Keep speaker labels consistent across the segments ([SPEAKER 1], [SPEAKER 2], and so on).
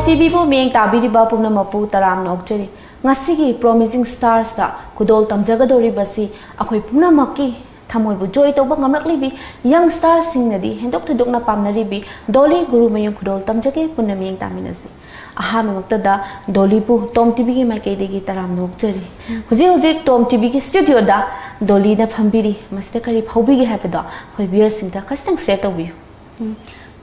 [SPEAKER 1] TOMTV bu meng tabiriba pumna mapu taram nokcheri ngasigi promising stars da kudol tamjagadori basi akhoi pumna makki thamoi bu joy toba ngamrakli bi young stars singnadi hendok thudokna pamnari bi Dolly Gurumayum kudol tamjage punna meng taminasi aha mamakta da Dolly bu TOMTV gi mai degi taram nokcheri huji TOMTV gi studio da Dolly da phambiri masta kari phaubi gi habeda hoi beer singta kastang set obi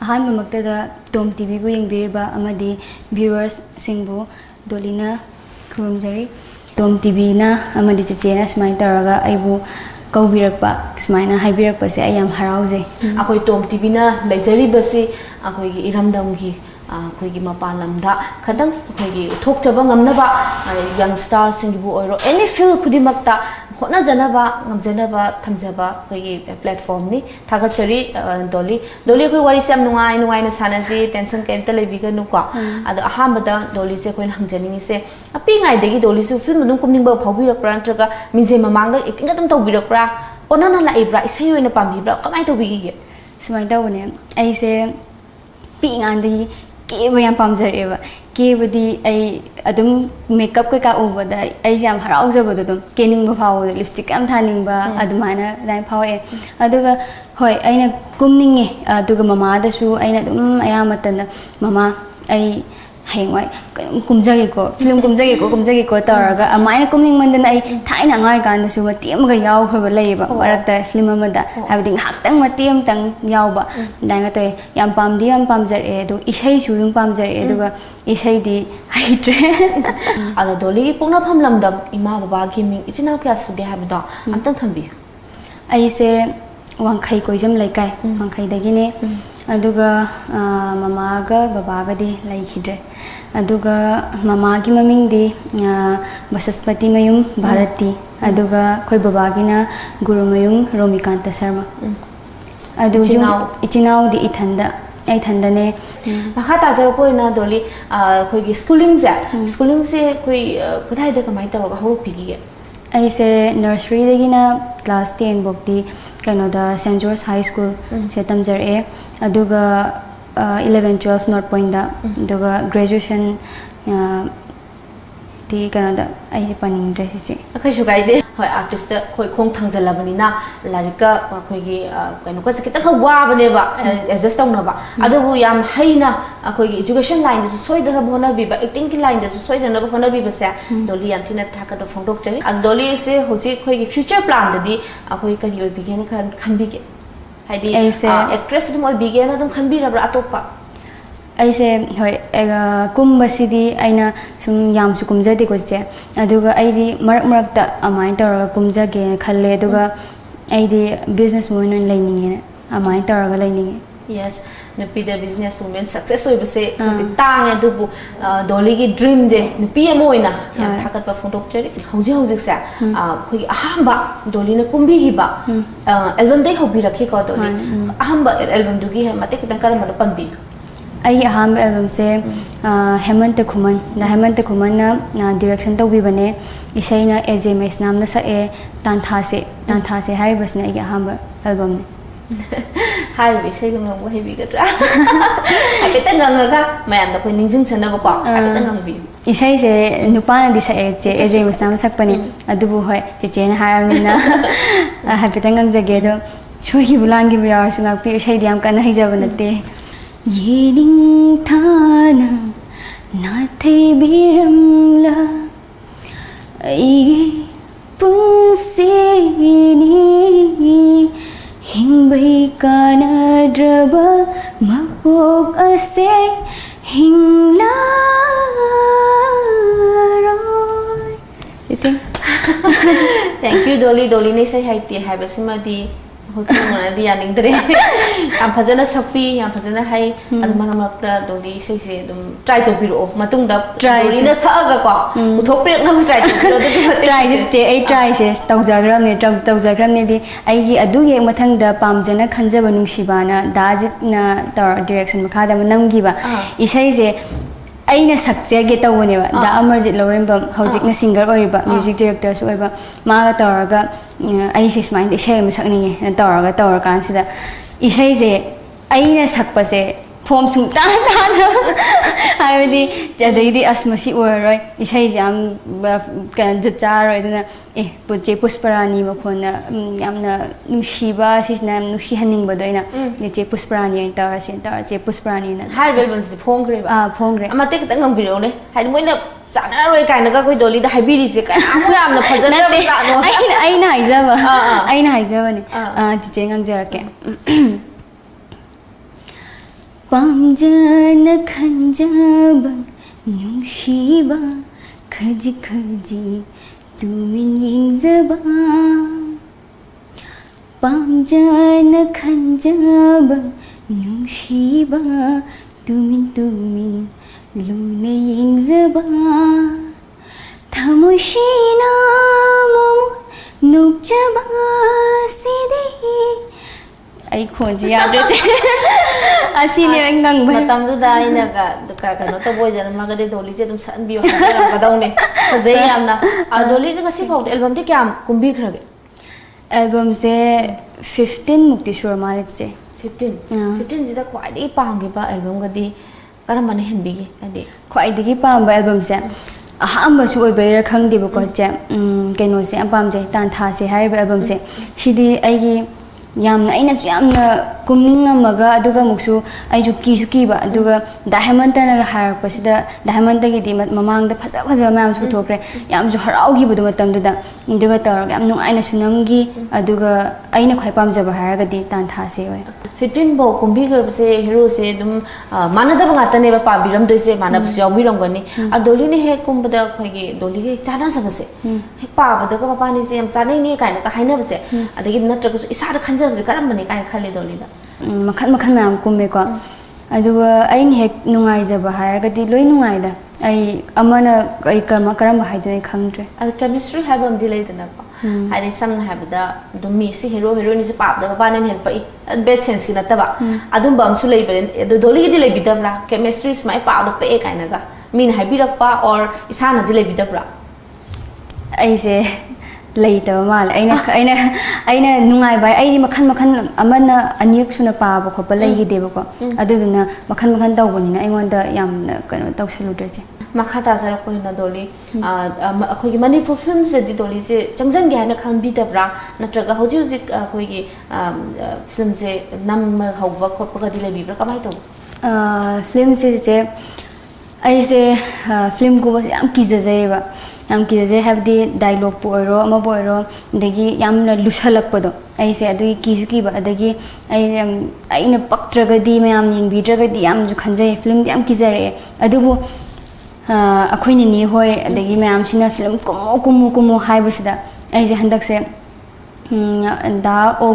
[SPEAKER 2] ahan mamakta da TOMTV bu yengbiriba amadi viewers singbu Dolly na kurumjari TOMTV na amadi chechena smai taraga aibu kaubirakpa smaina haibirakpa se ayam harauje
[SPEAKER 1] akoi TOMTV na lejari basi akoi gi iramdam gi akoi gi mapalamda khadang akoi gi thokchaba ngamnaba young star singbu oiro any field kudimakta hotna janaba ngamjanaba thamjaba akoi gi platform ni thagachari Dolly koi wari sam nungai na sanaji tension kemta lebiga nu kwa adu ahambada Dolly se koi hangjaningi se api ngai degi Dolly su film nung kumningba phaubirakra ntraga minje mamangda acting atam tawbirakra onana laibra isai oina pambibra kamai tawbigi ge
[SPEAKER 2] smai tawne aise pi ngandi ke bayam pamjareba ke budi ai adum makeup ka ubada ai jam haraujabada dum kening ba phaw lipstick am thaning ba adumana rai phawe aduga hoi aina kumninge aduga mama da su aina dum ayamatana mama ai hengwai kumjagi ko film kumjagi ko taraga amaina kumning mandana ai thaina ngai kan da su matiam ga yaw khaba leiba warakta film amada habdi haktang matiam tang yawba danga toy yam pamjar e do isai su yung pamjar e duga isai di haitre
[SPEAKER 1] ada Dolly pungna phamlamdam ima baba gi ming ichina kya suge habda amtang thambi
[SPEAKER 2] ai se wangkhai koijam laikai wangkhai dagine aduga mama ga baba ga di laikhidre aduga mama gi maming di Basaspati Mayum Bharati aduga khoi baba gi na Gurumayum Romikanta Sharma adu ichinau di ai thanda ne
[SPEAKER 1] makha tajar ko na Dolly khoi gi schooling se khoi kuthai da kamai taroga ho pigi
[SPEAKER 2] ai se nursery dagina class 10 bokti kano da St. George High School se tamjar e aduga 11-12 North Point da aduga graduation ti kano da ai paning dress se
[SPEAKER 1] akai sugai de hoi artist da khoi khong thangjalabani na larika khoi gi kano ka sikita kha wa bane ba adjust tawna ba adu yam haina khoi gi education line da soidana bhona bi ba acting ki line da soidana bhona bi ba sa Dolly yam thina thaka da phongdok chari Dolly se hoji khoi gi future plan da di khoi kari oi bigene khan bi ge haidi actress dum oi bigena dum khan bi rabra atopa
[SPEAKER 2] aise hoi kumbasidi aina sum yam su kumjade ko che aduga aidi marak ta amai taraga kumjage khalle aduga aidi business woman laininge amai taraga laininge
[SPEAKER 1] yes nupi da business woman success oi base tang adubu Dolly gi dream je nupi amoina yam thakat pa photok cheri hoji sa khoi ahamba Dolly na kumbi gi ba album dei hobi rakhi ko Dolly ahamba album du gi mate kitan karam na panbi
[SPEAKER 2] ai aham album se Hemant Khuman na direction to bibane isai na AJMS nam na sa e tantha se hari bas na ai aham album
[SPEAKER 1] hari isai dum ngam hebi gatra apeta nganga mayam da koi ningjing chana ba ko apeta ngangbi
[SPEAKER 2] isai se nupa na disa e che AJMS nam sakpani adubu hoi che che na haramina apeta ngangjage do choi bulangi bi ar sunga pi isai diam kan hijabante yening thana nathai biramla ai punse ni hingbai kanadraba mapok ase hingla roy
[SPEAKER 1] thank you Dolly ne sai haiti haibasima hotu mana dia ning dre am phajana sapi am phajana hai adu manamakta Dolly sei se dum try to biro matung da Dolly na sa ga ko uthok prek na try to biro da
[SPEAKER 2] try se tawjagram ne di ai gi adu ye mathang da pamjana khanjaba nungsiba na dajit na tar direction makha da nam gi ba isai se aina sakje ge tawone ba da Amarjit Lawrembam hojik na singer oiba music director so oiba ma ga tawraga ai se smai de share ma sakni na tawraga kan sida isai je aina sakpa se ꯐꯣꯝ ꯁꯨꯡꯇꯥ ꯇꯥꯗ꯭ꯔꯕ ꯍꯥꯏꯕꯗꯤ ꯑꯗꯩꯗꯤ ꯑꯁ ꯃꯁꯤ ꯑꯣꯏꯔꯔꯣꯏ ꯏꯁꯩꯁꯦ ꯌꯥꯝ ꯀꯩꯅꯣ ꯖꯨꯠ ꯆꯥꯔꯔꯣꯏ ꯑꯗꯨꯅ ꯆꯦ ꯄꯨꯁꯄꯔꯥꯅꯤ ꯃꯈꯣꯟꯅ ꯌꯥꯝꯅ ꯅꯨꯡꯁꯤꯕ ꯁꯤꯁꯤꯅ ꯌꯥꯝ ꯅꯨꯡꯁꯤꯍꯟꯅꯤꯡꯕꯗꯣ ꯑꯩꯅ ꯆꯦ ꯄꯨꯁꯄꯔꯥꯅꯤ ꯑꯣꯏꯅ ꯇꯧꯔꯁꯦ ꯇꯧꯔ ꯆꯦ ꯄꯨꯁꯄꯔꯥꯅꯤꯅ
[SPEAKER 1] ꯍꯥꯏꯔꯤꯕ ꯑꯦꯜꯕꯝꯁꯤꯗꯤ ꯐꯣꯡꯈ꯭ꯔꯦꯕ
[SPEAKER 2] ꯐꯣꯡꯈ꯭ꯔꯦ
[SPEAKER 1] ꯃꯇꯦꯛ ꯈꯤꯇꯪ ꯉꯝꯕꯤꯔꯛꯎꯅꯦ ꯍꯥꯏꯗꯤ ꯃꯣꯏꯅ ꯆꯥꯟꯅꯔꯣꯏ ꯀꯥꯏꯅꯒ ꯑꯩꯈꯣꯏ ꯗꯣꯂꯤꯗ ꯍꯥꯏꯕꯤꯔꯤꯁꯦ ꯀꯌꯥꯃꯨꯛ ꯌꯥꯝꯅ ꯐꯖꯗ꯭ꯔꯕ ꯖꯥꯠꯅꯣ
[SPEAKER 2] ꯑꯩꯅ ꯍꯥꯏꯖꯕ ꯑꯩꯅ ꯍꯥꯏꯖꯕꯅꯦ ꯆꯤꯆꯦ ꯉꯥꯡꯖꯔꯛꯀꯦ ꯄꯥꯝꯖꯅ ꯈꯟꯖꯕ ꯅꯨꯡꯁꯤꯕ ꯈꯖꯤꯛ ꯈꯖꯤꯛ ꯇꯨꯃꯤꯟ ꯌꯦꯡꯖꯕ ꯄꯥꯝꯖꯅ ꯈꯟꯖꯕ ꯅꯨꯡꯁꯤꯕ ꯇꯨꯃꯤꯟ ꯇꯨꯃꯤꯟ ꯂꯨꯅ ꯌꯦꯡꯖꯕ ꯊꯃꯣꯏꯁꯤꯅ ꯃꯃꯨꯠ ꯅꯣꯛꯆꯕ ꯁꯤꯗꯤ ꯑꯩ ꯈꯣꯟꯁꯤ ꯌꯥꯗ꯭ꯔꯦ ꯑꯁꯤꯅꯦ ꯑꯩ ꯉꯪꯕ
[SPEAKER 1] ꯃꯇꯝꯗꯨꯗ ꯑꯩꯅꯒ ꯀꯩꯅꯣ ꯇꯧꯕ ꯑꯣꯏꯖꯔꯝꯃꯒꯗꯤ ꯗꯣꯂꯤꯁꯦ ꯑꯗꯨꯝ ꯁꯛꯍꯟꯕꯤꯌꯣ ꯍꯥꯏꯖꯔꯝꯒꯗꯧꯅꯦ ꯐꯖꯩ ꯌꯥꯝꯅ ꯗꯣꯂꯤꯁꯦ ꯉꯁꯤ ꯐꯥꯎꯗ ꯑꯦꯜꯕꯝꯗꯤ ꯀꯌꯥꯝ ꯀꯨꯝꯕꯤꯈ꯭ꯔꯒꯦ
[SPEAKER 2] ꯑꯦꯜꯕꯝꯁꯦ 15 ꯃꯨꯛꯇꯤ ꯁꯨꯔ ꯃꯥꯜꯂꯦ ꯆꯦ
[SPEAKER 1] 15ꯁꯤꯗ ꯈ꯭ꯋꯥꯏꯗꯒꯤ ꯄꯥꯝꯈꯤꯕ ꯑꯦꯜꯕꯝꯒꯗꯤ ꯀꯔꯝꯕꯅ ꯍꯦꯟꯕꯤꯒꯦ ꯍꯥꯏꯗꯤ
[SPEAKER 2] ꯈ꯭ꯋꯥꯏꯗꯒꯤ ꯄꯥꯝꯕ ꯑꯦꯜꯕꯝꯁꯦ ꯑꯍꯥꯟꯕꯁꯨ ꯑꯣꯏꯕꯩꯔꯥ ꯈꯪꯗꯦꯕꯀꯣ ꯆꯦ ꯀꯩꯅꯣꯁꯦ ꯌꯥꯝ ꯄꯥꯝꯖꯩ ꯇꯥꯟꯊꯥꯁꯦ ꯍꯥꯏꯔꯤꯕ ꯑꯦꯜꯕꯝꯁꯦ ꯁꯤꯗꯤ ꯑꯩꯒꯤ ꯌꯥꯝꯅ ꯑꯩꯅꯁꯨ ꯌꯥꯝꯅ ꯀꯨꯝꯅꯤꯡꯉꯝꯃꯒ ꯑꯗꯨꯒ ꯑꯃꯨꯛꯁꯨ ꯑꯩꯁꯨ ꯀꯤꯁꯨ ꯀꯤꯕ ꯑꯗꯨꯒ ꯗꯥꯏꯃꯟꯇꯅꯒ ꯍꯥꯏꯔꯛꯄꯁꯤda ꯗꯥꯏꯃꯟꯇꯒꯤꯗꯤ ꯃꯃꯥꯡꯗ ꯐꯖꯕ ꯃꯌꯥꯝꯁꯨ ꯄꯨꯊꯣꯛꯈ꯭ꯔꯦ ꯌꯥꯝꯁꯨ ꯍꯔꯥꯎꯈꯤꯕꯗꯣ ꯃꯇꯝꯗꯨꯗ ꯑꯗꯨꯒ ꯇꯧꯔꯒ ꯌꯥꯝ ꯅꯨꯡꯉꯥꯏꯅꯁꯨ ꯅꯝꯈꯤ ꯑꯗꯨꯒ ꯑꯩꯅ ꯈ꯭ꯋꯥꯏ ꯄꯥꯝꯖꯕ ꯍꯥꯏꯔꯒꯗꯤ ꯇꯥꯟꯊꯥꯁꯦ ꯑꯣꯏ
[SPEAKER 1] 15 ꯐꯥꯎ ꯀꯨꯝꯕꯤꯈ꯭ꯔꯕꯁꯦ ꯍꯦꯔꯣꯁꯦ ꯑꯗꯨꯝ ꯃꯥꯟꯅꯗꯕ ꯉꯥꯛꯇꯅꯦꯕ ꯄꯥꯕꯤꯔꯝꯗꯣꯏꯁꯦ ꯃꯥꯟꯅꯕꯁꯨ ꯌꯥꯎꯕꯤꯔꯝꯒꯅꯤ ꯗꯣꯂꯤꯅ ꯍꯦꯛ ꯀꯨꯝꯕꯗ ꯑꯩꯈꯣꯏꯒꯤ ꯗꯣꯂꯤꯒ ꯍꯦꯛ ꯆꯥꯟꯅꯖꯕꯁꯦ ꯍꯦꯛ ꯄꯥꯕꯗꯒ ꯃꯄꯥꯅꯤꯁꯦ ꯌꯥꯝ ꯆꯥꯟꯅꯩꯅꯦ ꯀꯥꯏꯅꯒ ꯍꯥꯏꯅꯕꯁꯦ ꯑꯗꯒꯤ ꯅꯠꯇ꯭ꯔꯒꯁꯨ ꯏꯁꯥꯗ ꯈꯟꯖꯕꯁꯦ ꯀꯔꯝꯕꯅꯤ ꯀꯥꯏꯅ ꯈꯜꯂꯤ ꯗꯣꯂꯤꯗ
[SPEAKER 2] ꯃꯈꯜ ꯃꯈꯜ ꯃꯌꯥꯝ ꯀꯨꯝꯃꯦꯀꯣ ꯑꯗꯨꯒ ꯑꯩꯅ ꯍꯦꯛ ꯅꯨꯡꯉꯥꯏꯖꯕ ꯍꯥꯏꯔꯒꯗꯤ ꯂꯣꯏ ꯅꯨꯡꯉꯥꯏꯗ ꯑꯩ ꯑꯃꯅ ꯑꯩ ꯀꯔꯝꯕ ꯍꯥꯏꯗꯣꯏꯅꯣ ꯑꯩ ꯈꯪꯗ꯭ꯔꯦ
[SPEAKER 1] ꯑꯗꯣ ꯀꯦꯃꯤꯁꯇ꯭ꯔꯤ ꯍꯥꯏꯕ ꯑꯃꯗꯤ ꯂꯩꯗꯅꯀꯣ ꯍꯥꯏꯗꯤ ꯁꯝꯅ ꯍꯥꯏꯕꯗ ꯑꯗꯨꯝ ꯃꯤꯁꯤ ꯍꯦꯔꯣ ꯍꯦꯔꯣꯏꯅꯤꯁꯦ ꯄꯥꯕꯗ ꯃꯄꯥꯅꯤꯅ ꯍꯦꯟꯅ ꯄꯛꯏ ꯕꯦꯗ ꯁꯦꯟꯁꯀꯤ ꯅꯠꯇꯕ ꯑꯗꯨꯝꯕ ꯑꯃꯁꯨ ꯂꯩꯕꯅꯦ ꯑꯗꯣ ꯗꯣꯂꯤꯒꯤꯗꯤ ꯂꯩꯕꯤꯗꯕ꯭ꯔꯥ ꯀꯦꯃꯤꯁꯇ꯭ꯔꯤ ꯁꯨꯃꯥꯏꯅ ꯄꯥꯕꯗ ꯄꯛꯑꯦ ꯀꯥꯏꯅꯒ ꯃꯤꯅ ꯍꯥꯏꯕꯤꯔꯛꯄ ꯑꯣꯔ ꯏꯁꯥꯅꯗꯤ ꯂꯩꯕꯤꯗꯕ꯭ꯔꯥ
[SPEAKER 2] ꯑꯩꯁꯦ ꯂꯩꯇꯕ ꯃꯥꯜꯂꯦ ꯑꯩꯅ ꯅꯨꯡꯉꯥꯏꯕ ꯑꯩꯗꯤ ꯃꯈꯜ ꯑꯃꯅ ꯑꯅꯤꯔꯛ ꯁꯨꯅ ꯄꯥꯕ ꯈꯣꯠꯄ ꯂꯩꯈꯤꯗꯦꯕꯀꯣ ꯑꯗꯨꯗꯨꯅ ꯃꯈꯜ ꯇꯧꯕꯅꯤꯅ ꯑꯩꯉꯣꯟꯗ ꯌꯥꯝꯅ ꯀꯩꯅꯣ ꯇꯧꯁꯜꯂꯨꯗ꯭ꯔꯦ
[SPEAKER 1] ꯃꯈꯥ ꯇꯥꯖꯔꯛꯄꯅ ꯗꯣꯂꯤ ꯑꯩꯈꯣꯏꯒꯤ ꯃꯅꯤꯄꯨꯔ ꯐꯤꯜꯝꯁꯤꯗꯤ ꯗꯣꯂꯤꯁꯦ ꯆꯪꯁꯤꯟꯒꯦ ꯍꯥꯏꯅ ꯈꯟꯕꯤꯗꯕ꯭ꯔꯥ ꯅꯠꯇ꯭ꯔꯒ ꯍꯧꯖꯤꯛ ꯑꯩꯈꯣꯏꯒꯤ ꯐꯤल्मꯁꯦ ꯅꯝꯕ ꯍꯧꯕ ꯈꯣꯠꯄꯒꯗꯤ ꯂꯩꯕꯤꯕ꯭ꯔꯥ ꯀꯃꯥꯏꯅ ꯇꯧꯕ
[SPEAKER 2] ꯐꯤल्मꯁꯤꯁꯦ ꯑꯩꯁꯦ ꯐꯤल्मꯒꯨꯝꯕꯁꯦ ꯌꯥꯝ ꯀꯤꯖꯖꯩꯌꯦꯕ ꯌꯥꯝ ꯀꯤꯖꯖꯩ ꯍꯥꯏꯕꯗꯤ ꯗꯥꯏꯂꯣꯒꯄꯨ ꯑꯣꯏꯔꯣ ꯑꯃꯕꯨ ꯑꯣꯏꯔꯣ ꯑꯗꯒꯤ ꯌꯥꯝꯅ ꯂꯨꯁꯜꯂꯛꯄꯗꯣ ꯑꯩꯁꯦ ꯑꯗꯨꯒꯤ ꯀꯤꯁꯨ ꯀꯤꯕ ꯑꯗꯒꯤ ꯑꯩꯅ ꯄꯛꯇ꯭ꯔꯒꯗꯤ ꯃꯌꯥꯝ ꯌꯦꯡꯕꯤꯗ꯭ꯔꯒꯗꯤ ꯌꯥꯝꯅꯁꯨ ꯈꯟꯖꯩ ꯐꯤल्मꯗꯤ ꯌꯥꯝ ꯀꯤꯖꯔꯛꯑꯦ ꯑꯗꯨꯕꯨ ꯑꯩꯈꯣꯏ ꯅꯤꯅꯦ ꯍꯣꯏ ꯑꯗꯒꯤ ꯃꯌꯥꯝꯁꯤꯅ ꯐꯤल्म ꯀꯨꯝꯃꯨ ꯍꯥꯏꯕꯁꯤꯗ ꯑꯩꯁꯦ ꯍꯟꯗꯛꯁꯦ ꯗꯥ ꯑꯣ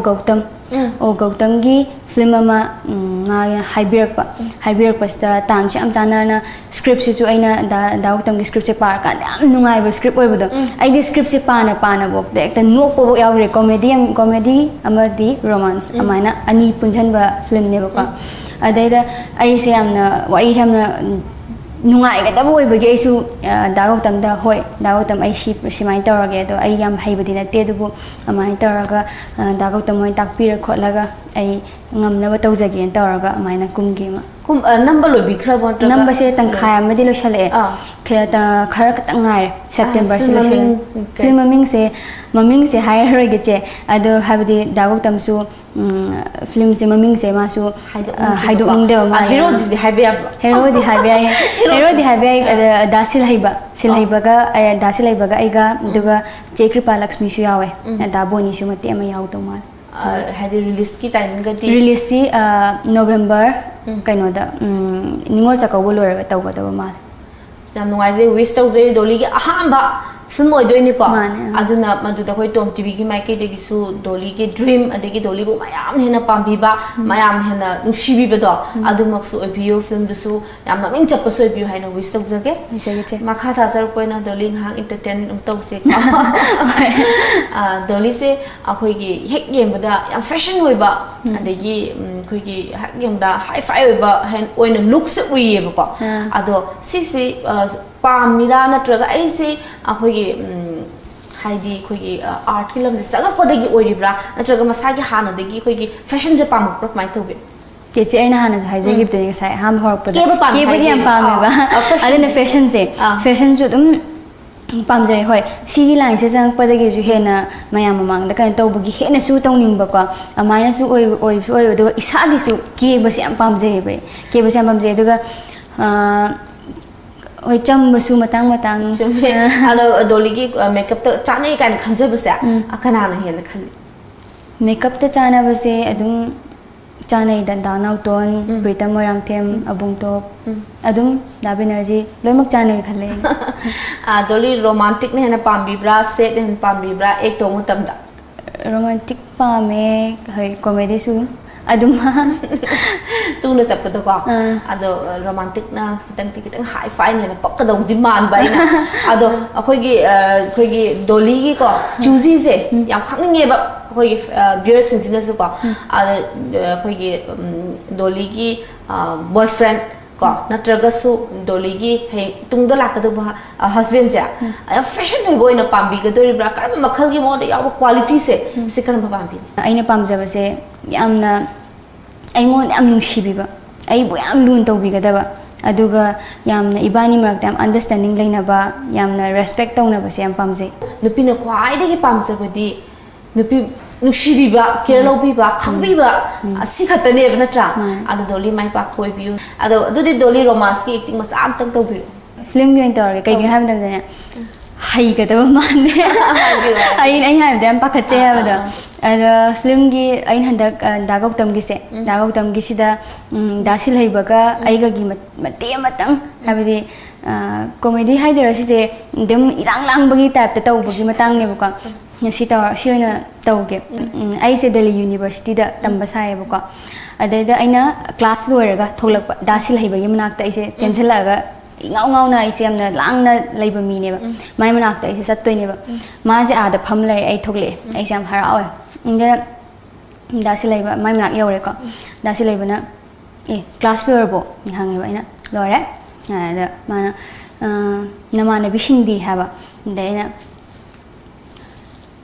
[SPEAKER 2] ꯒꯧꯇꯝꯒꯤ ꯐꯤल्म ꯑꯃ ꯃꯥꯅ ꯍꯥꯏꯕꯤꯔꯛꯄꯁꯤꯗ ꯇꯥꯟꯁꯨ ꯌꯥꯝ ꯆꯥꯟꯅꯅ ꯁ꯭ꯀ꯭ꯔꯤꯞꯁꯤꯁꯨ ꯑꯩꯅ ꯗꯥ ꯒꯧꯇꯝꯒꯤ ꯁ꯭ꯀ꯭ꯔꯤꯞꯁꯦ ꯄꯥꯔꯀꯥꯟꯗ ꯌꯥꯝ ꯅꯨꯡꯉꯥꯏꯕ ꯁ꯭ꯀ꯭ꯔꯤꯞ ꯑꯣꯏꯕꯗꯣ ꯑꯩꯗꯤ ꯁ꯭ꯀ꯭ꯔꯤꯞꯁꯦ ꯄꯥꯅꯕꯣꯛꯇ ꯍꯦꯛꯇ ꯅꯣꯛꯄꯐꯥꯎ ꯌꯥꯎꯈ꯭ꯔꯦ ꯀꯣꯃꯦꯗꯤ ꯑꯃꯗꯤ ꯔꯣꯃꯥꯟꯁ ꯑꯗꯨꯃꯥꯏꯅ ꯑꯅꯤ ꯄꯨꯟꯁꯤꯟꯕ ꯐꯤल्मꯅꯦꯕꯀꯣ ꯑꯗꯩꯗ ꯑꯩꯁꯦ ꯌꯥꯝꯅ ꯋꯥꯔꯤꯁꯦ ꯌꯥꯝꯅ ꯅꯨꯡꯉꯥꯏꯒꯗꯕ ꯑꯣꯏꯕꯒꯤ ꯑꯩꯁꯨ ꯗꯥ ꯒꯧꯇꯝꯗ ꯍꯣꯏ ꯗꯥ ꯒꯧꯇꯝ ꯑꯩ ꯁꯤꯃꯥꯏꯅ ꯇꯧꯔꯒꯦ ꯑꯗꯣ ꯑꯩ ꯌꯥꯝ ꯍꯩꯕꯗꯤ ꯅꯠꯇꯦ ꯑꯗꯨꯕꯨ ꯑꯗꯨꯃꯥꯏꯅ ꯇꯧꯔꯒ ꯗꯥ ꯒꯧꯇꯝ ꯍꯣꯏ ꯇꯥꯛꯄꯤꯔ ꯈꯣꯠꯂꯒ ꯑꯩ ꯉꯝꯅꯕ ꯇꯧꯖꯒꯦꯅ ꯇꯧꯔꯒ ꯑꯗꯨꯃꯥꯏꯅ ꯀꯨꯝꯈꯤ
[SPEAKER 1] ꯅꯝꯕ ꯂꯣꯏꯕꯤꯈ꯭ꯔꯕ ꯅꯠꯇ꯭ꯔꯒ
[SPEAKER 2] ꯅꯝꯕꯁꯦ ꯇꯪꯈꯥꯏ ꯑꯃꯗꯤ ꯂꯣꯏꯁꯜꯂꯛꯑꯦ ꯈꯔ ꯈꯛꯇꯪ ꯉꯥꯏꯔꯦ ꯁꯦꯞꯇꯦꯝꯕꯔꯁꯤ ꯂꯣꯏꯁꯜꯂꯦ ꯐꯤल्म ꯃꯃꯤꯡꯁꯦ ꯍꯥꯏꯔꯔꯣꯏꯒꯦ ꯆꯦ ꯑꯗꯣ ꯍꯥꯏꯕꯗꯤ ꯗꯥ ꯒꯧꯇꯝꯁꯨ ꯐꯤल्मꯁꯦ ꯃꯃꯤꯡꯁꯦ ꯃꯥꯁꯨ ꯍꯥꯏꯗꯣꯛꯅꯤꯡꯗꯕ ꯃꯥꯜꯂꯦ
[SPEAKER 1] ꯍꯦꯔꯣꯖꯤꯗꯤ ꯍꯥꯏꯕ ꯌꯥꯕ꯭ꯔꯣ
[SPEAKER 2] ꯍꯦꯔꯣꯗꯤ ꯍꯥꯏꯕ ꯌꯥꯏ ꯗꯥ ꯁꯤꯜꯍꯩꯕꯒ ꯑꯩꯒ ꯑꯗꯨꯒ ꯆꯦ ꯀ꯭ꯔꯤꯄꯥ ꯂꯛꯁꯃꯤꯁꯨ ꯌꯥꯎꯋꯦ ꯗꯥ ꯕꯣꯅꯤꯁꯨ ꯃꯇꯦꯛ ꯑꯃ ꯌꯥꯎꯗꯧ ꯃꯥꯜꯂꯦ
[SPEAKER 1] ꯍꯥꯏꯗꯤ ꯔꯤꯂꯤꯁꯀꯤ ꯇꯥꯏꯃꯤꯡꯒꯗꯤ
[SPEAKER 2] ꯔꯤꯂꯤꯁꯇꯤ ꯅꯣꯕꯦꯝꯕꯔ ꯀꯩꯅꯣꯗ ꯅꯤꯉꯣꯜ ꯆꯥꯛꯀꯧꯕ ꯂꯣꯏꯔꯒ ꯇꯧꯒꯗꯕ ꯃꯥꯜꯂꯦ
[SPEAKER 1] ꯌꯥꯝ ꯅꯨꯡꯉꯥꯏꯖꯩ ꯋꯤꯁ ꯇꯧꯖꯩ ꯗꯣꯂꯤꯒꯤ ꯑꯍꯥꯟꯕ ꯐꯤल्म ꯑꯣꯏꯗꯣꯏꯅꯤꯀꯣ
[SPEAKER 2] ꯃꯥꯅꯦ
[SPEAKER 1] ꯑꯗꯨꯅ ꯃꯗꯨꯗ ꯑꯩꯈꯣꯏ ꯇꯣꯝ ꯇꯤꯚꯤꯒꯤ ꯃꯥꯏꯀꯩꯗꯒꯤꯁꯨ ꯗꯣꯂꯤꯒꯤ ꯗ꯭ꯔꯤꯝ ꯑꯗꯒꯤ ꯗꯣꯂꯤꯕꯨ ꯃꯌꯥꯝ ꯍꯦꯟꯅ ꯄꯥꯝꯕꯤꯕ ꯃꯌꯥꯝ ꯍꯦꯟꯅ ꯅꯨꯡꯁꯤꯕꯤꯕꯗꯣ ꯑꯗꯨꯃꯛꯁꯨ ꯑꯣꯏꯕꯤꯌꯨ ꯐꯤल्मꯗꯨꯁꯨ ꯌꯥꯝ ꯃꯃꯤꯡ ꯆꯠꯄꯁꯨ ꯑꯣꯏꯕꯤꯌꯨ ꯍꯥꯏꯅ ꯋꯤꯁ ꯇꯧꯖꯒꯦ ꯃꯈꯥ ꯇꯥꯖꯔꯛꯄ ꯑꯣꯏꯅ ꯗꯣꯂꯤ ꯉꯥꯏꯍꯥꯛ ꯏꯟꯇꯔꯇꯦꯟ ꯇꯧꯁꯦꯀꯣ ꯗꯣꯂꯤꯁꯦ ꯑꯩꯈꯣꯏꯒꯤ ꯍꯦꯛ ꯌꯦꯡꯕꯗ ꯌꯥꯝ ꯐꯦꯁꯟ ꯑꯣꯏꯕ ꯑꯗꯒꯤ ꯑꯩꯈꯣꯏꯒꯤ ꯍꯦꯛ ꯌꯦꯡꯕꯗ ꯍꯥꯏ ꯐꯥꯏ ꯑꯣꯏꯕ ꯑꯣꯏꯅ ꯂꯨꯛꯁꯦ ꯎꯏꯌꯦꯕꯀꯣ ꯑꯗꯣ ꯁꯤꯁꯤ ꯄꯥꯝꯃꯤꯔꯥ ꯅꯠꯇ꯭ꯔꯒ ꯑꯩꯁꯦ ꯑꯩꯈꯣꯏꯒꯤ ꯍꯥꯏꯗꯤ ꯑꯩꯈꯣꯏꯒꯤ ꯑꯥꯔꯠꯀꯤ ꯂꯝꯁꯦ ꯆꯪꯉꯛꯄꯗꯒꯤ ꯑꯣꯏꯔꯤꯕ꯭ꯔꯥ ꯅꯠꯇ꯭ꯔꯒ ꯃꯁꯥꯒꯤ ꯍꯥꯟꯅꯗꯒꯤ ꯑꯩꯈꯣꯏꯒꯤ ꯐꯦꯁꯟꯁꯦ ꯄꯥꯝꯃꯛꯄ꯭ꯔꯥ ꯀꯃꯥꯏꯅ ꯇꯧꯒꯦ
[SPEAKER 2] Tete aina hana so haije gib tuni sai ham horok pada
[SPEAKER 1] Keba pam
[SPEAKER 2] budi am pam ba adina fashion se fashion ju dum pam jai hoi si line se jang pada ge ju hena mayam mamang da kan tawbugi hena su tawning ba ko amaina su oi do isa gi su ke ba se am pam jai ba ke ba se am pam jai duga oi cham ba su matang
[SPEAKER 1] alo Dolly gi makeup ta chane kan khanja ba sa akana na hena khali
[SPEAKER 2] makeup ta chana ba se adum Chana dan danau ton, Brita morang tem, abung top, adum dabi energy, lomak chana khale.
[SPEAKER 1] Dolly romantic ne hena pambi bra, set ne pambi bra, ek to mutam da.
[SPEAKER 2] Romantic pa me, hai comedy su, adum
[SPEAKER 1] Tu na chap to ko. Ado romantic na kitang high five ne pak ka dong demand ba ina. Ado khoi gi Dolly gi ko choosy se, yam khang nge ba khoi viewers sing su ko. Ado khoi gi Dolly gi boyfriend ko natraga su Dolly gi he tung da lak do husband ja. Fashion ne boy na pambi ga do bra kar makhal gi mo ya quality se kan pambi.
[SPEAKER 2] Aina pamjaba se yamna aingon am nungsibi ba ai bo yam lun tawbi ga da ba aduga yamna ibani marak tam understanding leina ba yamna respect tawna ba se yam pamje
[SPEAKER 1] nupi na kwai de pamse badi nupi nungsibi ba kerlo bi ba khangbi ba si khatane ba natra adu Dolly mai pa koi bi adu di Dolly romance ki acting mas am tang tawbi
[SPEAKER 2] film yoin tor kai gi ham dam ne hai ga da man ne ai ham dam pa khache ba da ada film gi ain handak dagok tam gi se dagok tam gi sida dasil hai baga ai ga gi mate matang habidi comedy hai de rasi se dem irang lang bagi tap ta taw bagi matang ne buka si taw si na taw ge ai se Delhi University da tamba sai buka ada da aina class loiraga tholak dasil hai bagi manak ta ise chenjala ga ngau na ise amna lang na leiba mi ne ba mai manak ta ise sattoi ne ba ma se ada pham lai ai thokle ai sam harawe inga dasi laiba mai manak yaure ko dasi laiba na class lorbo hangi ba ina lore da mana namana bishindi haba da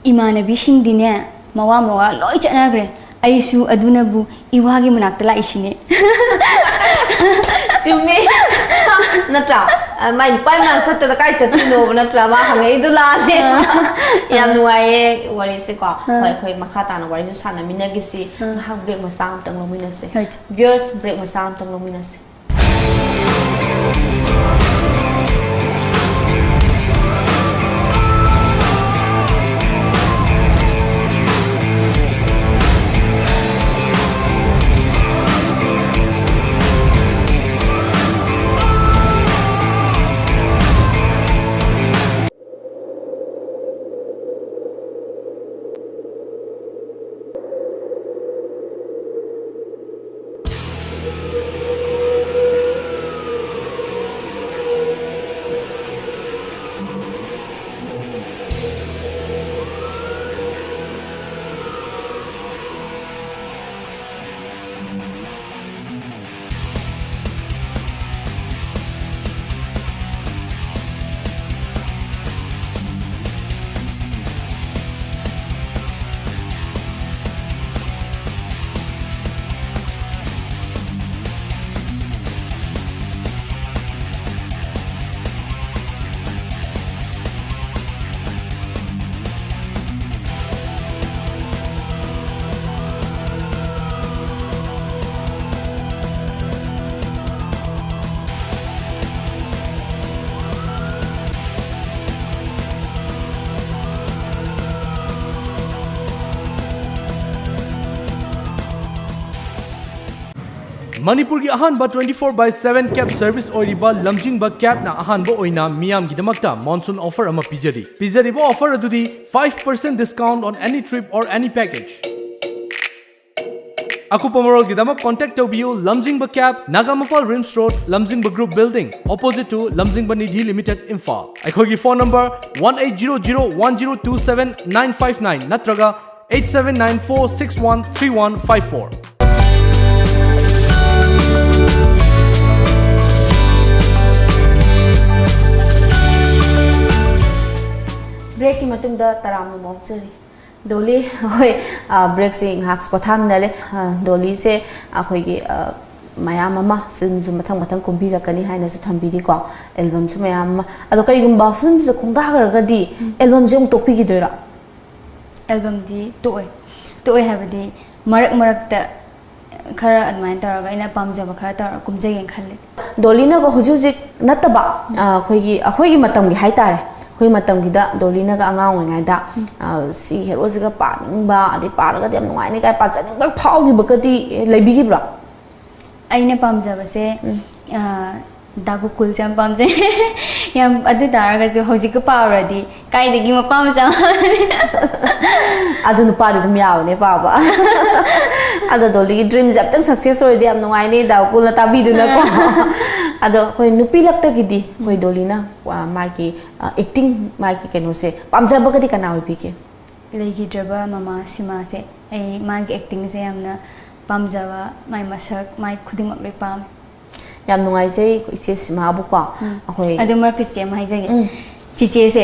[SPEAKER 2] imana bishindi ne mawa loi chana gre aisu aduna bu iwagi manak tala isine
[SPEAKER 1] chumi natra mai pai ma sat ta kai sat no natra ma hangai du la ne yam nuai wari se ko khoi makha ta na wari su sana mina gi si ha break ma sam tang lo mina se viewers break ma sam tang lo mina se
[SPEAKER 3] Manipur ki ahan ba 24/7 cab service oiriba lamjingba cab na ahan bo oina miyam gidamakta monsoon offer ama pijari bo offer adudi 5% discount on any trip or any package. Aku pamorol gidamak contact tobiu Lamjingba cab Nagamapal Rims Road Lamjingba Group Building opposite to Lamjingba Nidhi Limited Imphal. Aikogi phone number 18001027 natraga 8794613154.
[SPEAKER 1] break ki matung da taram no mong chari Dolly hoi break se ngaks potham nale Dolly se akhoi gi mayam mama film zu mathang mathang kumbi ra kani haina su thambiri ko album su mayam ado kari gum film se khongda ga di album jong topi gi doira
[SPEAKER 2] album di toy habadi marak ta khara admain taraga ina pamjaba khara tar kumjai gen khalle
[SPEAKER 1] Dolly na ko huju nataba akhoi gi matam gi haitare khoi matam gi da Dolly na ga angang ngai da si hero se ga pa ba adi par ga dem ngai ni kai pa chan ba phau gi bakati leibi gi bra
[SPEAKER 2] aina pamjaba se dagu kuljam pamje yam adu taraga jo hoji ka pawradi kai degi ma pamjam
[SPEAKER 1] adu nu pa di dum yaw ne pa ba adu Dolly gi dream jab tang success oi dem ngai ni da kul ta bi du na ko ado khoi nupi lakta gi di khoi Dolly na ma ki acting ma ki keno se pamja ba kadi kana oi bi ke
[SPEAKER 2] legi draba mama sima se ai ma gi acting se yamna pamjaba mai masak mai khuding mak le pam
[SPEAKER 1] yam nungai se iche sima bu ko akhoi
[SPEAKER 2] adu mar kis mai jage chiche se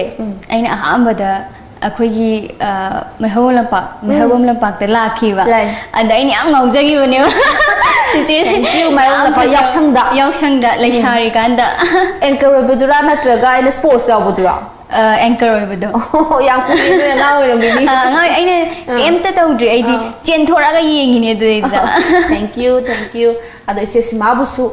[SPEAKER 2] aina ahambada akhoi gi mahawlam pak ta lakhi ba ada ini am ngaujagi bane chiche
[SPEAKER 1] thank you mai la yok sang da
[SPEAKER 2] lai shari kanda
[SPEAKER 1] anchor budura natraga ina sports ya budura
[SPEAKER 2] anchor oibedo
[SPEAKER 1] yang ku ni nga oiram ni
[SPEAKER 2] ngai aina kemta tawdri aidi chen thoraga yengine de
[SPEAKER 1] thank you ado ise sima bu su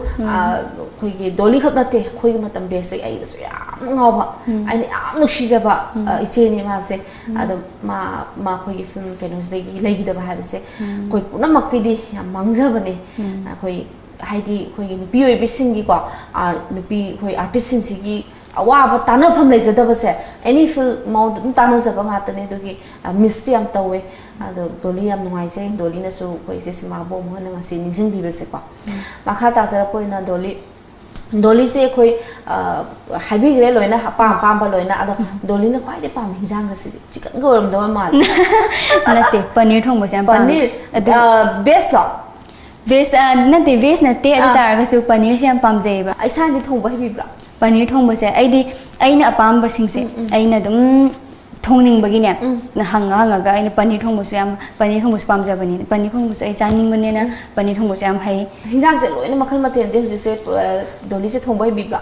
[SPEAKER 1] khoi gi Dolly khap nate khoi gi matam base ai su ya ngau ba ai ni am nu shi jaba iche ni ma se ado ma khoi gi film kenos de gi legi da ba ha se khoi puna mak ki di ya mangja bane khoi haidi khoi gi nupi oi bising gi ko nupi khoi artist sin si gi awa ba tana pham le jada ba se any feel mode tana jaba nga tane do gi mystery am tawe ado Dolly am ngai se Dolly na su khoi se sima bo mo na si ningjing bi ba se ko makha ta jara ko na Dolly se khoi habi gre loina pam ba loina ado Dolly na khwai de pam hinjang ga si chicken go ram da ma
[SPEAKER 2] nate paneer thong ba sam
[SPEAKER 1] paneer best lo
[SPEAKER 2] vase nate vase nate adu tar ga su paneer sam pam jai ba
[SPEAKER 1] ai san di thong ba hi bra
[SPEAKER 2] paneer thong ba se aina apam ba sing se aina dum thongning bagi ne na hanga ga aina paneer thong ba su yam paneer thong ba su pam ja bani paneer thong ba su ai chaning bane na paneer thong ba su yam hai
[SPEAKER 1] hinjang se loina makhal ma ten je hu se Dolly se thong ba hi bra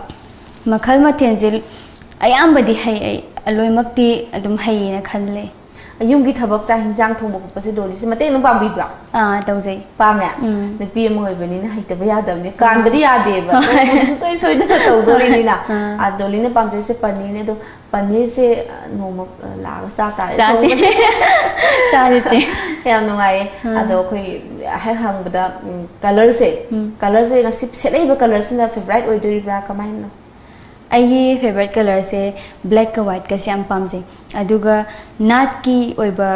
[SPEAKER 2] makhal ma ten je ayam ba di hai ai aloi makti adum hai na khalle
[SPEAKER 1] yung gi thabak cha hinjang thong ba pa se Dolly se mate nu pam bi bra
[SPEAKER 2] tawjai
[SPEAKER 1] pa nga ne pi mo hoi bani na haita ba ya da ne kan ba di ya de ba soi da to Dolly ni na Dolly ne pam se paneer ne do paneer se no ma la ga sa ta
[SPEAKER 2] cha je
[SPEAKER 1] yam no ngai ado khoi hai hang ba da color se ga sip se dai ba color se na favorite oi dori bra kamai no
[SPEAKER 2] ai favorite color se black ka white ka siam pamjai aduga nat ki oiba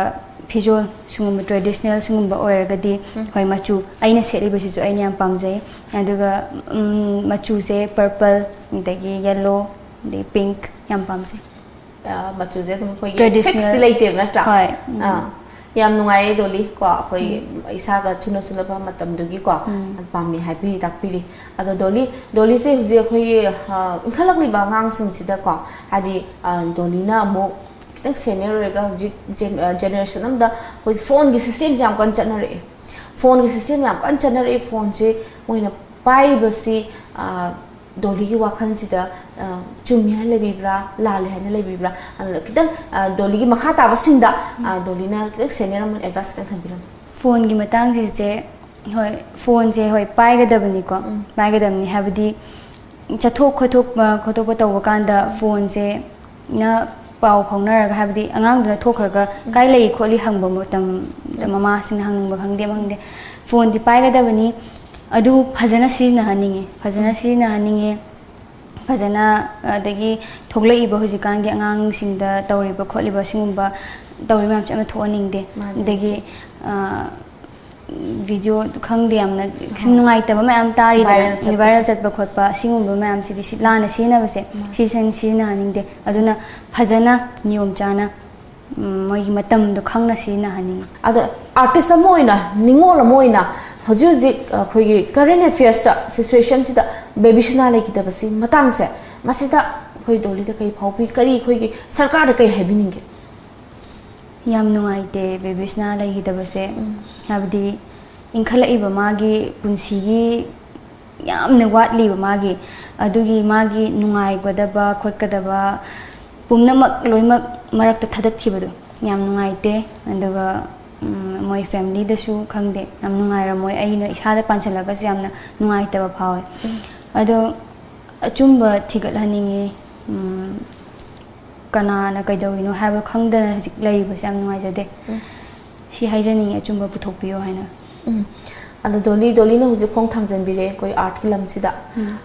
[SPEAKER 2] phijol sungum traditional sungum ba oiragadi hoi machu aina seri basi ju aina yam pamjai aduga machu se purple dagi yellow de pink yam pamjai
[SPEAKER 1] machu je tum khoi fix relative na tra yam nungai Dolly ko khoi isa ga chuna ba matam du gi ko pam mi happy tak pili ado Dolly se huje khoi khalak ni ba ngang sin sida ko adi Dolly na mo tang senior ga generation am da khoi phone gi system jam kan chanare phone gi system jam kan chanare phone je moina pai basi Dolly gi wakan sida chumi han le bibra la le han le bibra kidan Dolly gi makha ta basinda Dolly na senior am advice ta khabira
[SPEAKER 2] phone gi matang je hoi phone je hoi pai ga dabni ko pai ga dabni habdi chathok khotok ba taw kan da phone je na pau phongnar ga habdi angang duna thokharga kai lei kholi hangba motam mama sin hangba khangde phone di pai ga dabni adu phajana sina haninge phajana adagi thoglai ba hujikan gi angang sinda tawri ba kholi ba singumba tawri mam chama thoning de adagi video khangde amna sungai ta ba mam tari viral chat ba khotpa singumba mam si bi lana sina ba se sina haning de aduna phajana niyom chana moi matam do khangna sina haning
[SPEAKER 1] ado artist amoina ningol amoina Hajur khoi current affairs situation sida baby sina le kita basi matang se masida khoi Dolly da kai phaupi kari khoi ki sarkar da kai habininge
[SPEAKER 2] ꯌꯥꯝ ꯅꯨꯡꯉꯥꯏꯇꯦ ꯕꯦꯕꯤꯁꯅ ꯂꯩꯈꯤꯗꯕꯁꯦ ꯍꯥꯏꯕꯗꯤ ꯏꯟꯈꯠꯂꯛꯏꯕ ꯃꯥꯒꯤ ꯄꯨꯟꯁꯤꯒꯤ ꯌꯥꯝꯅ ꯋꯥꯠꯂꯤꯕ ꯃꯥꯒꯤ ꯑꯗꯨꯒꯤ ꯃꯥꯒꯤ ꯅꯨꯡꯉꯥꯏꯒꯗꯕ ꯈꯣꯠꯀꯗꯕ ꯄꯨꯝꯅꯃꯛ ꯂꯣꯏꯅꯃꯛ ꯃꯔꯛꯇ ꯊꯥꯗꯠꯈꯤꯕꯗꯣ ꯌꯥꯝ ꯅꯨꯡꯉꯥꯏꯇꯦ ꯑꯗꯨꯒ ꯃꯣꯏ ꯐꯦꯃꯤꯂꯤꯗꯁꯨ ꯈꯪꯗꯦ ꯌꯥꯝ ꯅꯨꯡꯉꯥꯏꯔꯝꯃꯣꯏ ꯑꯩꯅ ꯏꯁꯥꯗ ꯄꯥꯟꯁꯤꯜꯂꯒꯁꯨ ꯌꯥꯝꯅ ꯅꯨꯡꯉꯥꯏꯇꯕ ꯐꯥꯎꯋꯦ ꯑꯗꯣ ꯑꯆꯨꯝꯕ ꯊꯤꯒꯠꯍꯟꯅꯤꯡꯉꯤ ꯀꯅꯥꯅ ꯀꯩꯗꯧꯔꯤꯅꯣ ꯍꯥꯏꯕ ꯈꯪꯗꯅ ꯍꯧꯖꯤꯛ ꯂꯩꯔꯤꯕꯁꯦ ꯌꯥꯝ ꯅꯨꯡꯉꯥꯏꯖꯗꯦ ꯁꯤ ꯍꯥꯏꯖꯅꯤꯡꯉꯤ ꯑꯆꯨꯝꯕ ꯄꯨꯊꯣꯛꯄꯤꯌꯣ ꯍꯥꯏꯅ
[SPEAKER 1] ꯑꯗꯣ ꯗꯣꯂꯤꯅ ꯍꯧꯖꯤꯛ ꯈꯣꯡ ꯊꯥꯡꯖꯟꯕꯤꯔꯦ ꯑꯩꯈꯣꯏ ꯑꯥꯔꯠꯀꯤ ꯂꯝꯁꯤꯗ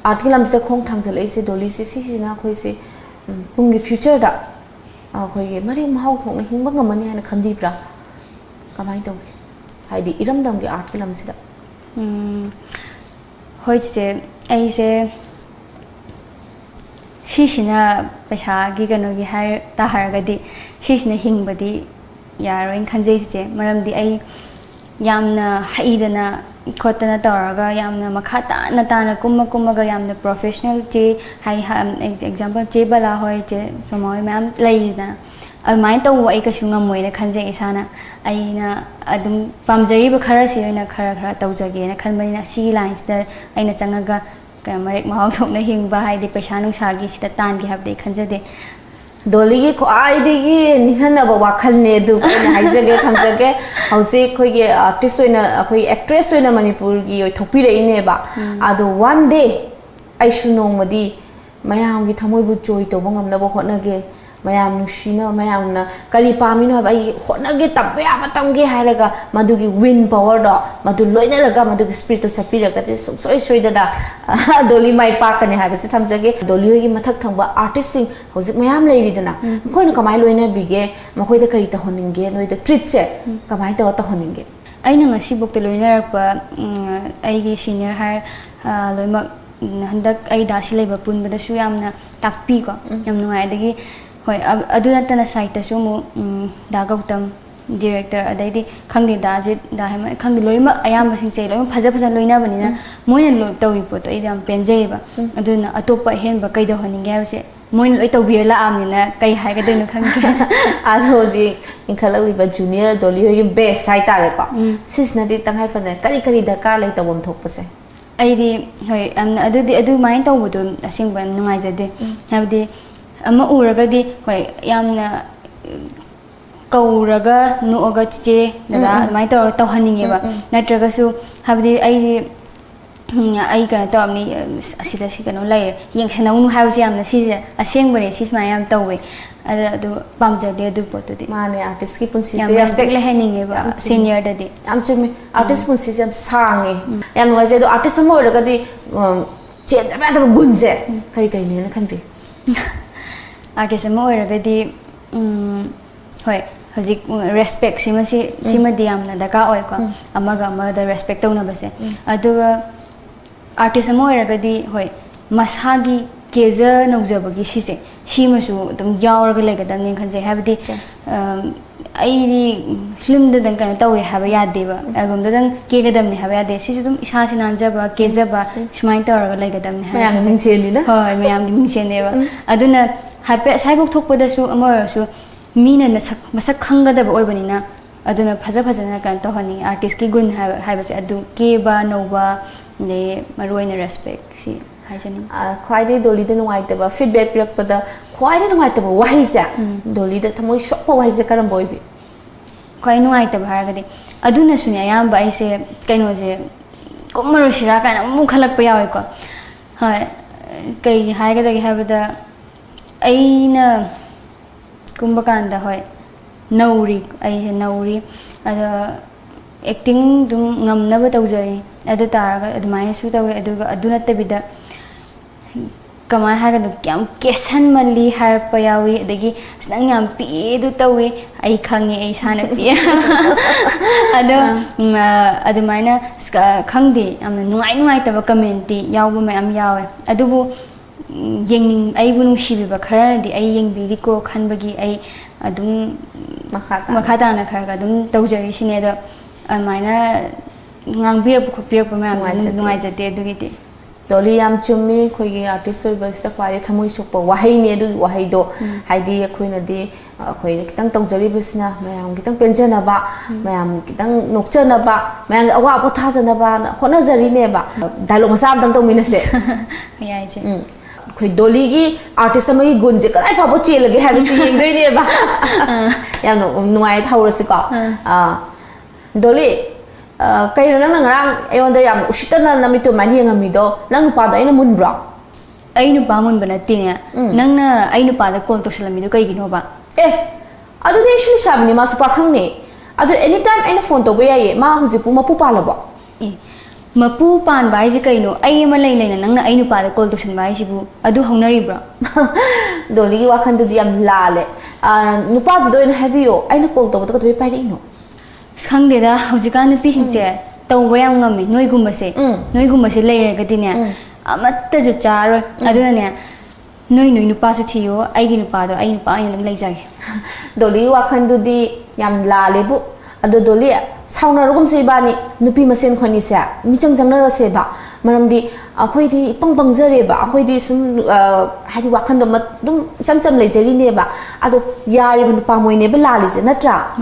[SPEAKER 1] ꯑꯥꯔꯠꯀꯤ ꯂꯝꯁꯤꯗ ꯈꯣꯡ ꯊꯥꯡꯖꯜꯂꯛꯏꯁꯦ ꯗꯣꯂꯤꯁꯦ ꯁꯤꯁꯤꯅ ꯑꯩꯈꯣꯏꯁꯦ ꯇꯨꯡꯒꯤ ꯐ꯭ꯌꯨꯆꯔꯗ ꯑꯩꯈꯣꯏꯒꯤ ꯃꯔꯦꯛ ꯃꯍꯥꯎ ꯊꯣꯛꯅ ꯍꯤꯡꯕ ꯉꯝꯃꯅꯤ ꯍꯥꯏꯅ ꯈꯟꯕꯤꯕ꯭ꯔꯥ ꯀꯃꯥꯏꯅ ꯇꯧꯒꯦ ꯍꯥꯏꯗꯤ ꯏꯔꯝꯗꯝꯒꯤ ꯑꯥꯔꯠꯀꯤ ꯂꯝꯁꯤꯗ
[SPEAKER 2] ꯍꯣꯏ ꯆꯤꯆꯦ ꯑꯩꯁꯦ ꯁꯤꯁꯤꯅ ꯄꯩꯁꯥꯒꯤ ꯀꯩꯅꯣꯒꯤ ꯍꯥꯏ ꯇꯥꯔꯒꯗꯤ ꯁꯤꯁꯤꯅ ꯍꯤꯡꯕꯗꯤ ꯌꯥꯔꯣꯏꯅ ꯈꯟꯖꯩ ꯆꯤꯆꯦ ꯃꯔꯝꯗꯤ ꯑꯩ ꯌꯥꯝꯅ ꯍꯩꯗꯅ ꯈꯣꯠꯇꯅ ꯇꯧꯔꯒ ꯌꯥꯝꯅ ꯃꯈꯥ ꯇꯥꯅ ꯀꯨꯝꯃꯒ ꯌꯥꯝꯅ ꯄ꯭ꯔꯣꯐꯦꯁꯅꯦꯜ ꯆꯦ ꯑꯦꯛꯖꯥꯝꯄꯜ ꯆꯦ ꯕꯂꯥ ꯍꯣꯏ ꯆꯦ ꯁꯣꯃꯥ ꯍꯣꯏ ꯃꯌꯥꯝ ꯂꯩꯔꯤꯗꯅ ꯑꯗꯨꯃꯥꯏꯅ ꯇꯧꯕ ꯑꯩ ꯀꯩꯁꯨ ꯉꯝꯃꯣꯏꯅ ꯈꯟꯖꯩ ꯏꯁꯥꯅ ꯑꯩꯅ ꯑꯗꯨꯝ ꯄꯥꯝꯖꯔꯤꯕ ꯈꯔꯁꯤ ꯑꯣꯏꯅ खरा तौजगेना खनबनिना सिगी लाइन्सदा अइना चंगागा मरेक महाव थोकना हिंगबा हाइदि पैसा नुसागी सिदा तानगे हाबदे खनजदे
[SPEAKER 1] डॉली की ख्वाइदिगी निहनब वाखलने दु अइना हाइजगे थमजगे हौसे खोइगे आर्टिस्ट ओइना अखोइ एक्ट्रेस ओइना मणिपुर की ओइ थोपिरेइनेबा आदो one day आइसु नोंमदि मयामगी थमोइबु joy तोबो ngamnabo hotnage mayam nushina mayamna kari pamino haba ai hotnage tabbe aba tamge hairaga madugi win power do madu loinaraga madugi spirit to sapiraga te soi soi da doli mai pakane haba se thamjage doli hogi mathak thangba artist sing hojik mayam leiri dana khoina kamai loina bige makhoi da kari ta honinge noi da treat se kamai ta honinge
[SPEAKER 2] aina ngasi bokte loinarakpa aigi senior har loimak handak ai dasi leba punbada su yamna takpi ko yam nuai adagi hoi adu natana site ta su mu da gautam director adaidi khangdi da je da hema khangdi loima ayam basing sei loima phaja loina banina moina lo tawi po to idam penjei ba aduna atopa henba kaida honinge hause moina loi tawbir la amnina kai haiga doino khangge
[SPEAKER 1] azoji inkhalaliba junior doli hogi best site tare ko sisna di tangai fane kari dakar lai tawom thokpase
[SPEAKER 2] aidi hoi amna adu main tawbudu asingba nungaijade habdi ama uragadi hoi yamna kauraga nuoga che daga mai tawhaningeba natraga su habdi ai ka tawni asida sikano lai yengsana unu hausi yamna si asengbane si smai yam tawwe adu pamjade adu potudi
[SPEAKER 1] mane artist ki punsi
[SPEAKER 2] se respect le heningeba senior dadi
[SPEAKER 1] am chumi artist punsi se am sange yam waje do artist mo ragadi che da ba gunje kari ne khanbi
[SPEAKER 2] artist mo ragadi hoi hojik respect sima diamna daka oi ko amaga da respect tawna base aduga artist mo ragadi hoi masagi केजा नौजबगी सिसे सिमसु दम यावरग लेगदम खनजे हाबदी आइदी film Dadan कन तवे हाबा यादेबा album Dadan केगदम ने हाबा यादे सिसु दम इसा से नानजबा केजबा सुमाइन तवरग लेगदम ने
[SPEAKER 1] मयाम मिंसेनी ना
[SPEAKER 2] होय मयाम मिंसेनेबा अदुना हापे साइबोक थोकपदसु अमरसु मीना मसक खंगदबा ओइबनिना अदुना फजना कन तहनी आर्टिस्ट की गुण हाबसे अदु केबा नौबा ने मरोइना रेस्पेक्ट सी
[SPEAKER 1] ख्वाइदे डोलीदा नुवाइतबा फीडबैक पिरकपदा ख्वाइदे नुवाइतबा वाहिसे डोलीदा थमोइ सोपा वाहिसे करम बोइबि
[SPEAKER 2] ख्वाइ नुवाइतबा हारगदे अदुना सुने याम बाइसे कैनोजे कुमरो शिरा काना मु खलकपा यावै को हाय कै हायगदगे हाबदा अइना कुंबा कांदा होय नौरी अइसे नौरी अदा एक्टिंग दुम ngamnaba tawjari adu taraga adumai su tawe aduga aduna tabida kama haga du kyam kesan mali har payawi adagi snang yam pi du tawe ai khangi ai sana pi ado adumaina khangdi amna nuai taba community yawba mayam yawe adubu yengning ai bu nungsibiba khara di ai yengbiri ko khanbagi ai adum makhata na khara adum tawjari sine da amaina ngangbirap khopirap mayam nuai jate adugiti
[SPEAKER 1] Dolly yam chummi khoi artist oi bas ta kwari thamoi sokpa wahai ne du wahai do haidi khoi na di khoi kitang tawjari bisna mayam kitang penjana ba mayam kitang nokchana ba mayam awa po thajana ba khona jari ne ba dialogue ma sam tang to mina se
[SPEAKER 2] yai je
[SPEAKER 1] khoi Dolly gi artist amagi gunje karai fa bo chelage ha bisi yeng doi ne ba yam nuai thawrasi ko Dolly kay na lang ngarang ayon da yam usita na nami to mani ang amido nang nupa da ina mun bra
[SPEAKER 2] ai nupa mun bana tinya nang na ai nupa da call to sila mi do kay gino ba
[SPEAKER 1] adu ne actually sabi ni ma supa khang ne adu anytime aina phone to ba ye ma huji pu mapu pa la ba
[SPEAKER 2] mapu pan bai ji kay no ai ma lai lai na nang na ai nupa da call to sila bai ji bu adu hongnari bra
[SPEAKER 1] Dolly gi wakhan du yam la le nupa do ina happy yo aina call to ba to pai ri no
[SPEAKER 2] khangdeda haujikan nupi singse tawba yam ngami noigumase noigumase leiragadi ne amatta ju charo aduna ne noi nupa su thiyo aigi nupa do ai nupa ai lam leijage
[SPEAKER 1] Dolly wakhan du di yam la lebu ado Dolly sauna rugum se bani nupi masen khoni se michang jangna ro se ba maram di akhoi di pang jare ba akhoi di sum hadi wakhan do mat dum sam lejari ne ba ado yari bu nupa moi ne ba la li se natra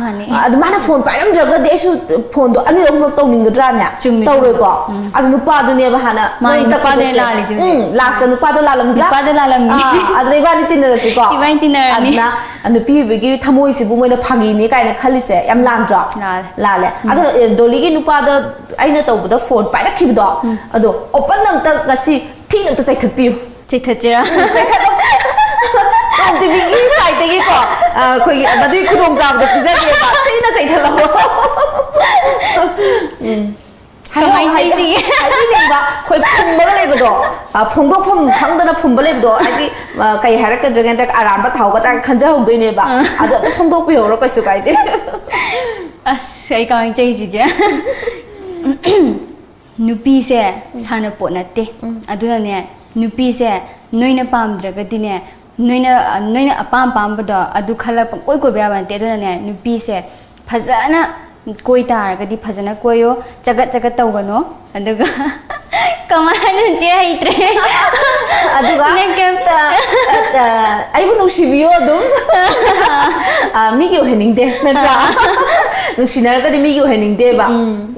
[SPEAKER 1] ado mana phone pa ram draga de su phone do ani ro mak taw ning dra nya taw ro ko ado nupa do ne ba hana
[SPEAKER 2] mai nupa de la li se
[SPEAKER 1] last nupa do la lam dra
[SPEAKER 2] nupa de la lam ni
[SPEAKER 1] ado iba ni tinner se ko
[SPEAKER 2] iba tinner ni
[SPEAKER 1] adna nupi be gi thamoi se bu moi na phagi ni kai na khali se yam lam dra la le ado Dolly gi nupa da aina taw bu da phone pa rakhi do ado open nang ta ngasi thi nang ta chai that piu
[SPEAKER 2] chai that jira
[SPEAKER 1] chai that TOMTV gi side te gi ko khoi gi badui khudong jab da pizza ge ba thi na chai that lo
[SPEAKER 2] kamai chai ji
[SPEAKER 1] ai ni ba khoi phum ba le ba do phum do phum khang da na phum ba le do ai kai harak ka dragon tak aram ba thau ga ta khanja hong doi ne ba ado phum do pi ho ro kai su kai de
[SPEAKER 2] as ai kamai chai ji ge nupi se sana pot natte aduna ne nupi se noina pamdragadi ne noina apam bada adu khala koi koi ba bante aduna ne nupi se phajana koi taragadi phajana koyo jagat tawgano aduga kamanu je haitre
[SPEAKER 1] aduga
[SPEAKER 2] ne kemta
[SPEAKER 1] ai bu nu sibiyo dum mi gi hening de na tra nu sinar ka di mi gi hening de ba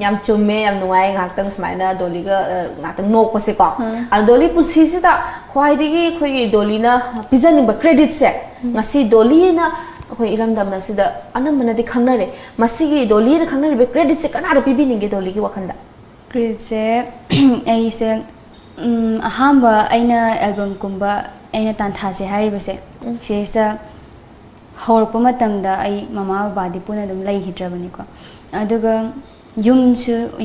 [SPEAKER 1] yam chumme yam nuai ngak tang smai na Dolly ga ngak tang nok pa se ko a Dolly pu si si ta khwai di gi khoi gi Dolly na pizani ba credit se ngasi Dolly na khoi iram dam na sida anam mana di khangna re masi gi Dolly na khangna re credit se kana ra pi bi ninge Dolly gi wakhanda
[SPEAKER 2] credit se ai se ahamba aina album kumba aina tan thase hariba se se hawrpa matamda ai mama baba di puna dum lai hidrabani ko aduga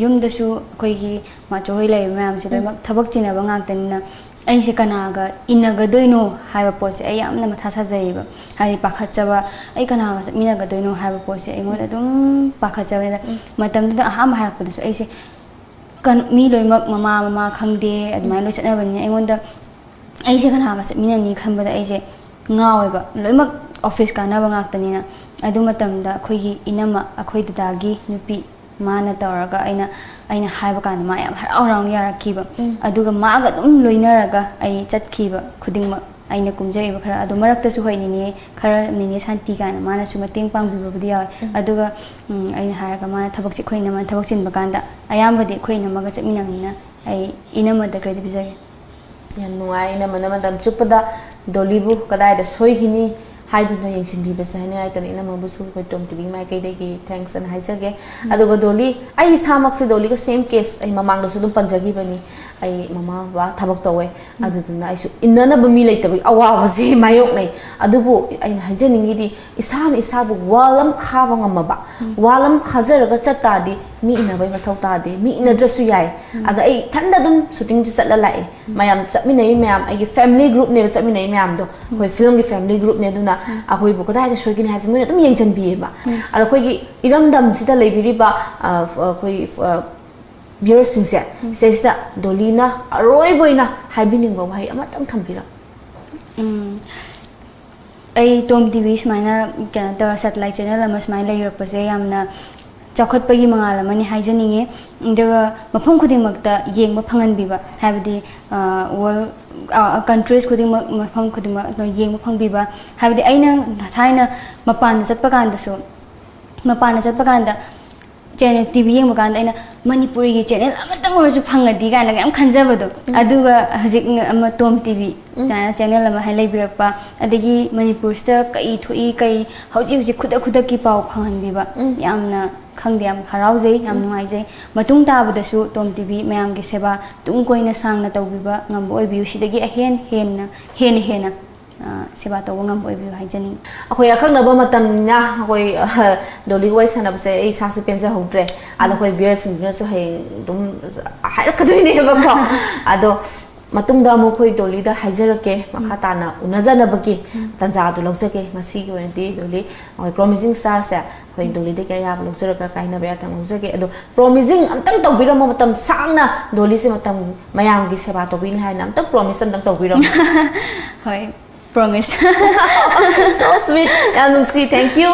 [SPEAKER 2] yumdasu koi gi ma choi lai mam se mak thabak china ba ngak tanina ai se kanaga inaga doino haiba pose ai amna matha sa jaiba hai pakhachaba ai kanaga minaga doino haiba pose ai mo dum pakhachaba matamda aham harakpa su ai se kan mi loi mak mama khangde admai loi chana bani ai ngonda ai se kanaga se minani khambada ai se ngaoiba loi mak office kana ba ngak tanina adu matamda khoi gi inama akhoi dadagi nupi mana tawraga aina haiba kana ma yam harau raung yarakhiba aduga maaga dum loinaraga ai chatkhiba khudingma aina kumjaiba khara adu marakta su hoinini khara nini santi kana mana su mateng pangbiba budi yaw aduga aina haraga mana thabak chi khoina man thabak chin bakanda ayamba de khoina maga chakminamina ai inama da credit bizage
[SPEAKER 1] yan nuai na mana dam chupada Dolly bu kadai da soi hini haiduna yengsin bi besa hani ai tan ina mabusu ko TOMTV mai kai dei gi thanks and haisage aduga Dolly ai samak se Dolly ga same case ai mamang da su dum panjagi bani ai mama wa thabak tawe aduduna ai su inna ba mi leitab awa wa je mayok nei adubu ai haijeningi di isan isabu walam khaba ngamaba walam khajar ga chata di mi ina bai mathau ta de mi ina drasu yai aga ai thanda dum shooting ji chatla lai mayam chapmi nei mayam ai family group ne chapmi nei mayam do hoi film gi family group ne duna akoi bu kadai da shoigin ha jmu dum yengchan bi ba ada khoi gi iram dam sida leibiri ba khoi viewers sing se sida Dolly na aroi boina haibining ba hai ama tang thambira ai TOMTV smaina kana ta satellite channel ama smaina lai ropase yamna
[SPEAKER 2] ꯆꯥꯎꯈꯠꯄꯒꯤ ꯃꯉꯥꯜ ꯑꯃꯅꯤ ꯍꯥꯏꯖꯅꯤꯡꯉꯤ ꯑꯗꯨꯒ ꯃꯐꯝ ꯈꯨꯗꯤꯡꯃꯛꯇ ꯌꯦꯡꯕ ꯐꯪꯍꯟꯕꯤꯕ ꯍꯥꯏꯕꯗꯤ world countries khudimak mafam khudimak no yeng phang biba habdi aina thaina mapan chatpa kanda su mapan chatpa kanda channel tv yeng makanda aina manipuri gi channel amatang or ju phangadi kana yam khanjaba do aduga hajik ama tom tv channel ama hai leibirakpa adagi manipur sta kai thui kai hauji hauji khuda ki pau phangan biba yamna khangde yam haraujai yam nuaijai matung tabadasu tom tv mayam gi seba tung koina sangna tawbiba ngambo oibiu sidagi ahen hena seba taw ngam oibiu haijani
[SPEAKER 1] akoi akhangna matam na akoi Dolly wai sanab se ei sa su penja hodre ala koi beer singna su hai dum hair kadoi ne ba ko ado matung da mo khoi Dolly da haijarake makha tana unajana baki tanja du logjake masi gi wenti Dolly oi promising stars se khoi Dolly de kaya logjara kaina ba tang logjake ado promising amtang tawbiramo matam sangna Dolly se matam mayam gi seba tawbini hai nam tak promise amtang tawbiramo
[SPEAKER 2] hoi promise
[SPEAKER 1] so sweet and see thank you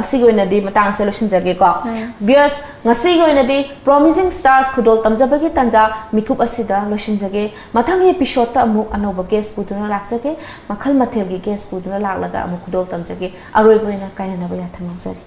[SPEAKER 1] sigoina di matang solution jage ko beers ngasi goina di promising stars khudol tamjabagi tanja mikup asida lotion jage mathang episode ta amu anoba guest puduna laksake makhal mathel gi guest puduna laklaga amu khudol tamjage aroi boina kaina na ba yathang jari